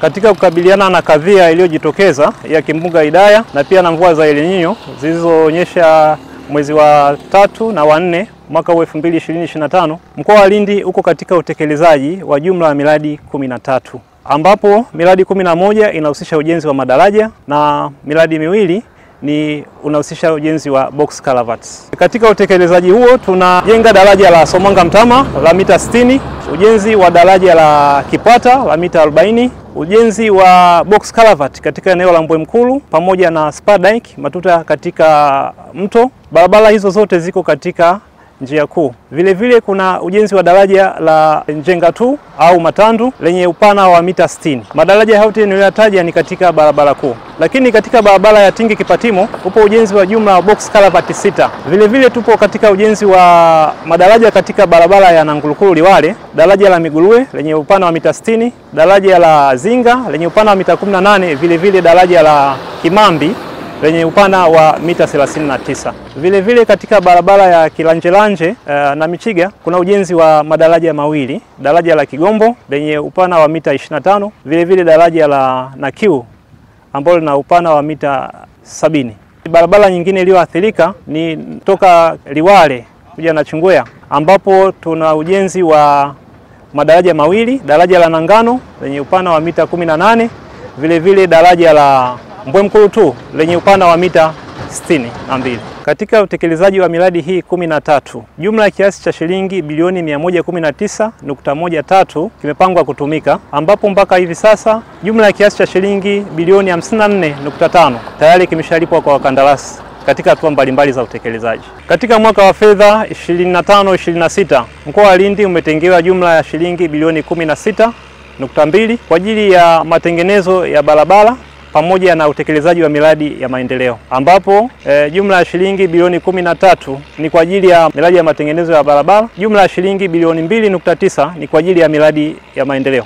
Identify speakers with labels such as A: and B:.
A: Katika kukabiliana na kadhia iliyojitokeza ya kimbunga Idaya na pia na mvua za El Nino zilizoonyesha mwezi wa 3 na wa 4 mwaka 2025, mkoa wa Lindi uko katika utekelezaji wa jumla ya miradi 13, ambapo miradi 11 inahusisha ujenzi wa madaraja na miradi miwili unahusisha ujenzi wa box culverts. Katika utekelezaji huo tunajenga daraja la Somanga Mtama la mita 60, ujenzi wa daraja la Kipata la mita 40, ujenzi wa box culvert katika eneo la Mbwemkulu pamoja na spar dike matuta katika mto. Barabara hizo zote ziko katika njia kuu. Vile vile kuna ujenzi wa daraja la Njenga 2 au Matandu lenye upana wa mita 60. Madaraja yote niliyotaja ni katika barabara kuu. Lakini katika barabara ya Tingi Kipatimo upo ujenzi wa jumla wa box culvert 6. Vile vile tupo katika ujenzi wa madaraja katika barabara ya Nangulukulu Liwale, daraja la Migulue lenye upana wa mita 60, daraja la Zinga lenye upana wa mita 18, vile vile daraja la Kimambi lenye upana wa mita 39. Vile vile katika barabara ya Kilanjelanje na Michiga kuna ujenzi wa madaraja mawili, daraja la Kigombo lenye upana wa mita 25, vile vile daraja la Nakiu ambalo lina upana wa mita 70. Barabara nyingine iliyoathirika ni toka Liwale kuja na Chungwea, ambapo tuna ujenzi wa madaraja mawili, daraja la Nangano lenye upana wa mita 18, vile vile daraja la Mbwemkulu 2 lenye upana wa mita 62. Katika utekelezaji wa miradi hii 13, jumla ya kiasi cha shilingi bilioni 119.13 kimepangwa kutumika, ambapo mpaka hivi sasa jumla ya kiasi cha shilingi bilioni 54.5 tayari kimeshalipwa kwa wakandarasi katika hatua mbalimbali za utekelezaji. Katika mwaka wa fedha 25-26, mkoa wa Lindi umetengewa jumla ya shilingi bilioni 16.2 kwa ajili ya matengenezo ya barabara pamoja na utekelezaji wa miradi ya maendeleo, ambapo jumla ya shilingi bilioni 13 ni kwa ajili ya miradi ya matengenezo ya barabara, jumla ya shilingi bilioni 2.9 ni kwa ajili ya miradi ya maendeleo.